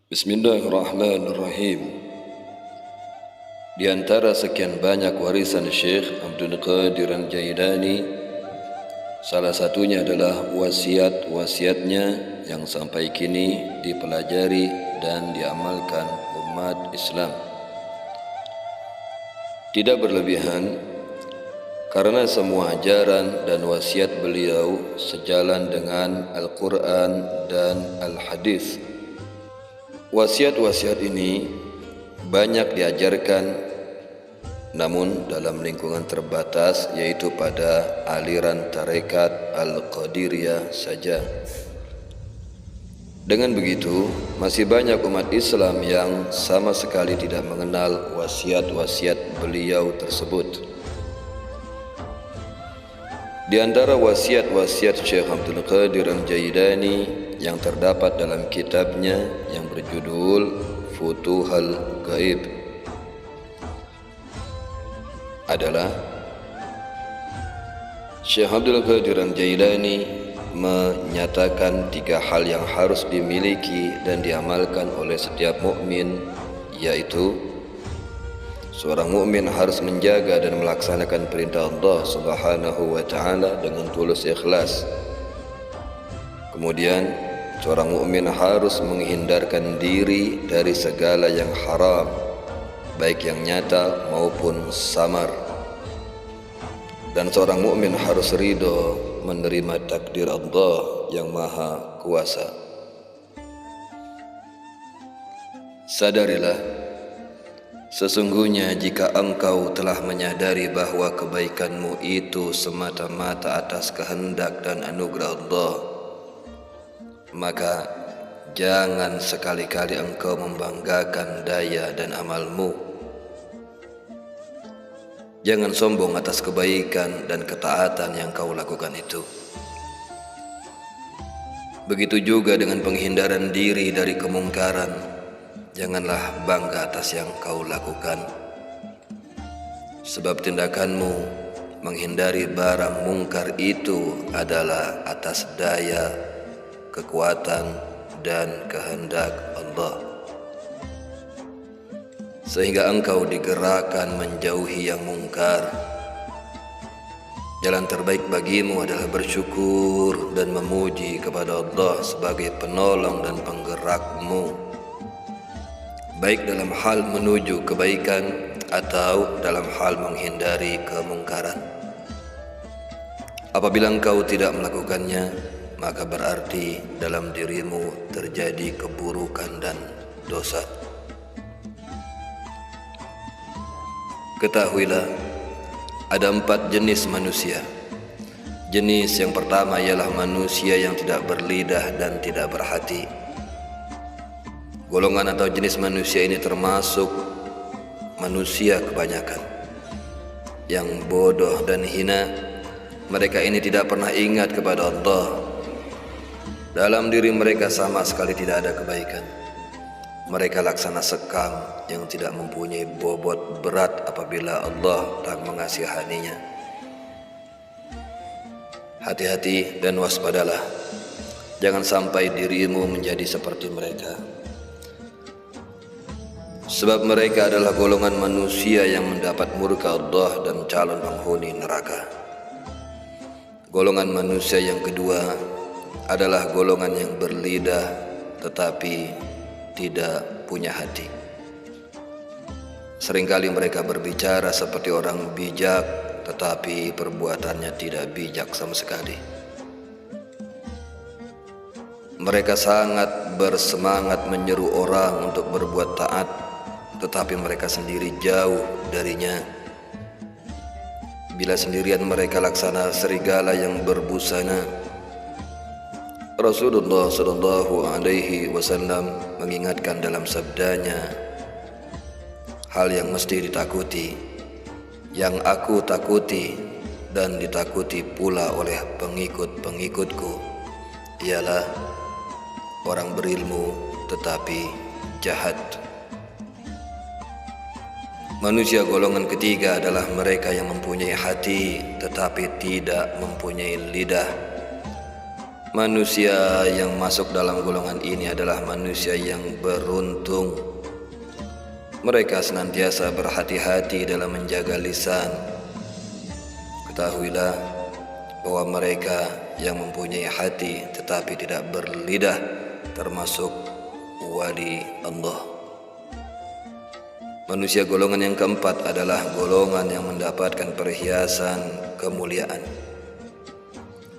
Bismillahirrahmanirrahim. Di antara sekian banyak warisan Syekh Abdul Qadir Al-Jailani, salah satunya adalah wasiat-wasiatnya yang sampai kini dipelajari dan diamalkan umat Islam. Tidak berlebihan, karena semua ajaran dan wasiat beliau sejalan dengan Al-Quran dan Al-Hadis. Wasiat-wasiat ini banyak diajarkan, namun dalam lingkungan terbatas, yaitu pada aliran tarekat Al-Qadiriyah saja. Dengan begitu, masih banyak umat Islam yang sama sekali tidak mengenal wasiat-wasiat beliau tersebut. Di antara wasiat-wasiat Syekh Abdul Qadir Al-Jailani yang terdapat dalam kitabnya yang berjudul Futuhul Ghaib adalah Syekh Abdul Qadir Al-Jailani menyatakan 3 hal yang harus dimiliki dan diamalkan oleh setiap mukmin, yaitu seorang mukmin harus menjaga dan melaksanakan perintah Allah Subhanahu wa taala dengan tulus ikhlas. Kemudian, seorang mukmin harus menghindarkan diri dari segala yang haram, baik yang nyata maupun samar. Dan seorang mukmin harus ridho menerima takdir Allah yang Maha Kuasa. Sadarilah, sesungguhnya jika engkau telah menyadari bahwa kebaikanmu itu semata-mata atas kehendak dan anugerah Allah, maka jangan sekali-kali engkau membanggakan daya dan amalmu. Jangan sombong atas kebaikan dan ketaatan yang kau lakukan itu. Begitu juga dengan penghindaran diri dari kemungkaran. Janganlah bangga atas yang kau lakukan, sebab tindakanmu menghindari barang mungkar itu adalah atas daya, kekuatan, dan kehendak Allah, sehingga engkau digerakkan menjauhi yang mungkar. Jalan terbaik bagimu adalah bersyukur dan memuji kepada Allah sebagai penolong dan penggerakmu, baik dalam hal menuju kebaikan atau dalam hal menghindari kemungkaran. Apabila engkau tidak melakukannya, maka berarti dalam dirimu terjadi keburukan dan dosa. Ketahuilah, ada 4 jenis manusia. Jenis yang pertama ialah manusia yang tidak berlidah dan tidak berhati. Golongan atau jenis manusia ini termasuk manusia kebanyakan yang bodoh dan hina. Mereka ini tidak pernah ingat kepada Allah. Dalam diri mereka sama sekali tidak ada kebaikan. Mereka laksana sekam yang tidak mempunyai bobot berat apabila Allah tak mengasihaninya. Hati-hati dan waspadalah, jangan sampai dirimu menjadi seperti mereka. Sebab mereka adalah golongan manusia yang mendapat murka Allah dan calon penghuni neraka. Golongan manusia yang kedua adalah golongan yang berlidah tetapi tidak punya hati. Seringkali mereka berbicara seperti orang bijak, tetapi perbuatannya tidak bijak sama sekali. Mereka sangat bersemangat menyeru orang untuk berbuat taat, tetapi mereka sendiri jauh darinya. Bila sendirian mereka laksana serigala yang berbusana. Rasulullah sallallahu alaihi wasallam mengingatkan dalam sabdanya, hal yang mesti ditakuti, yang aku takuti dan ditakuti pula oleh pengikut-pengikutku, ialah orang berilmu tetapi jahat. Manusia golongan ketiga adalah mereka yang mempunyai hati tetapi tidak mempunyai lidah. Manusia yang masuk dalam golongan ini adalah manusia yang beruntung. Mereka senantiasa berhati-hati dalam menjaga lisan. Ketahuilah bahwa mereka yang mempunyai hati tetapi tidak berlidah termasuk wali Allah. Manusia golongan yang keempat adalah golongan yang mendapatkan perhiasan kemuliaan.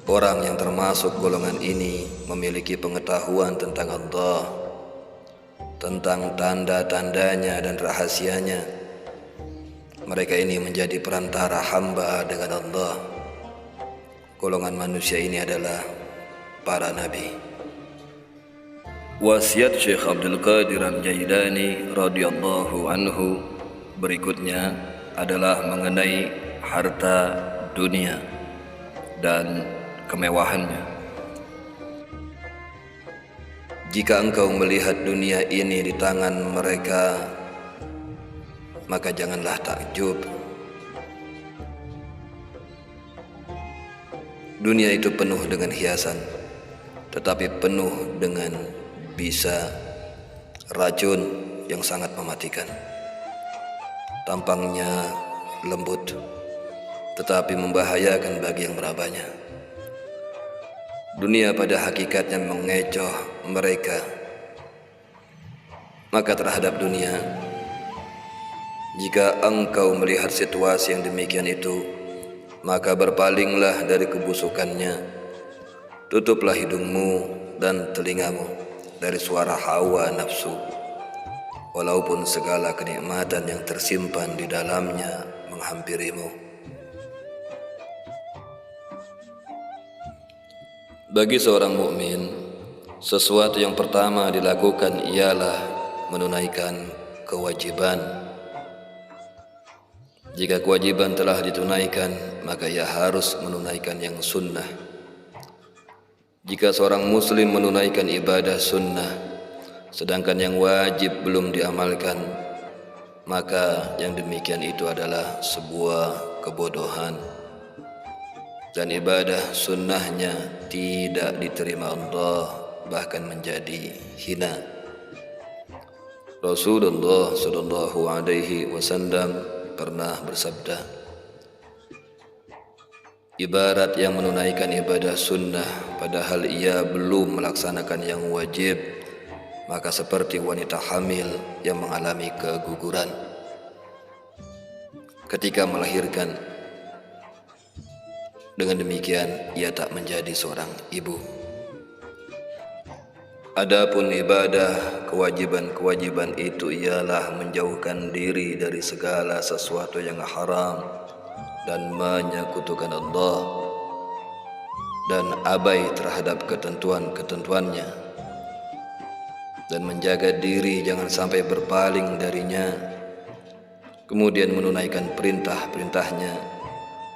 Orang yang termasuk golongan ini memiliki pengetahuan tentang Allah, tentang tanda-tandanya dan rahasianya. Mereka ini menjadi perantara hamba dengan Allah. Golongan manusia ini adalah para nabi. Wasiat Syekh Abdul Qadir Al-Jailani radhiyallahu anhu berikutnya adalah mengenai harta dunia dan kemewahannya. Jika engkau melihat dunia ini di tangan mereka, maka janganlah takjub. Dunia itu penuh dengan hiasan, tetapi penuh dengan bisa racun yang sangat mematikan. Tampangnya lembut, tetapi membahayakan bagi yang merabanya. Dunia pada hakikatnya mengecoh mereka. Maka terhadap dunia, jika engkau melihat situasi yang demikian itu, maka berpalinglah dari kebusukannya. Tutuplah hidungmu dan telingamu dari suara hawa nafsu, walaupun segala kenikmatan yang tersimpan di dalamnya menghampirimu. Bagi seorang mukmin, sesuatu yang pertama dilakukan ialah menunaikan kewajiban. Jika kewajiban telah ditunaikan, maka ia harus menunaikan yang sunnah. Jika seorang muslim menunaikan ibadah sunnah, sedangkan yang wajib belum diamalkan, maka yang demikian itu adalah sebuah kebodohan. Dan ibadah sunnahnya tidak diterima Allah, bahkan menjadi hina. Rasulullah sallallahu alaihi wasallam pernah bersabda, ibarat yang menunaikan ibadah sunnah padahal ia belum melaksanakan yang wajib, maka seperti wanita hamil yang mengalami keguguran ketika melahirkan. Dengan demikian ia tak menjadi seorang ibu. Adapun ibadah, kewajiban-kewajiban itu ialah menjauhkan diri dari segala sesuatu yang haram dan menyekutukan Allah, dan abai terhadap ketentuan-ketentuannya, dan menjaga diri jangan sampai berpaling darinya, kemudian menunaikan perintah-perintahnya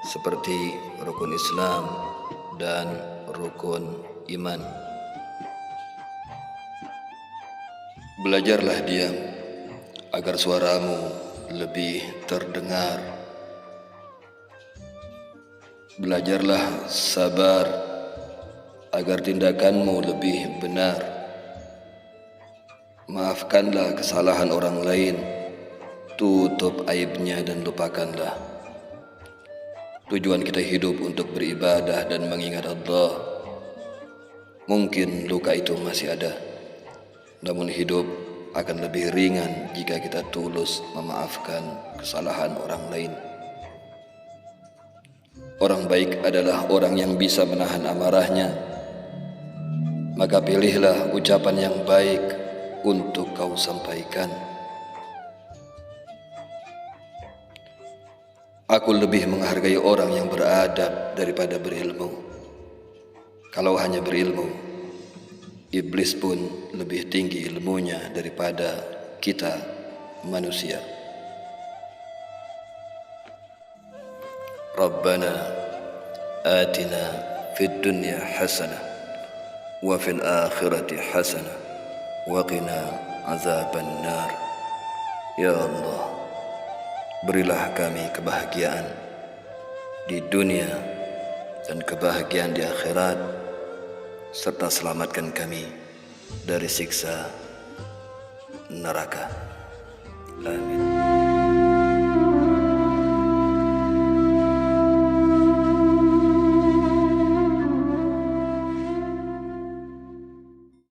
seperti rukun Islam dan rukun iman. Belajarlah diam agar suaramu lebih terdengar. Belajarlah sabar agar tindakanmu lebih benar. Maafkanlah kesalahan orang lain, tutup aibnya dan lupakanlah. Tujuan kita hidup untuk beribadah dan mengingat Allah. Mungkin luka itu masih ada, namun hidup akan lebih ringan jika kita tulus memaafkan kesalahan orang lain. Orang baik adalah orang yang bisa menahan amarahnya. Maka pilihlah ucapan yang baik untuk kau sampaikan. Aku lebih menghargai orang yang beradab daripada berilmu. Kalau hanya berilmu, iblis pun lebih tinggi ilmunya daripada kita manusia. Rabbana atina fid dunya hasanah wa fil akhirati hasanah wa qina azaban nar. Ya Allah, berilah kami kebahagiaan di dunia dan kebahagiaan di akhirat, serta selamatkan kami dari siksa neraka. Amin.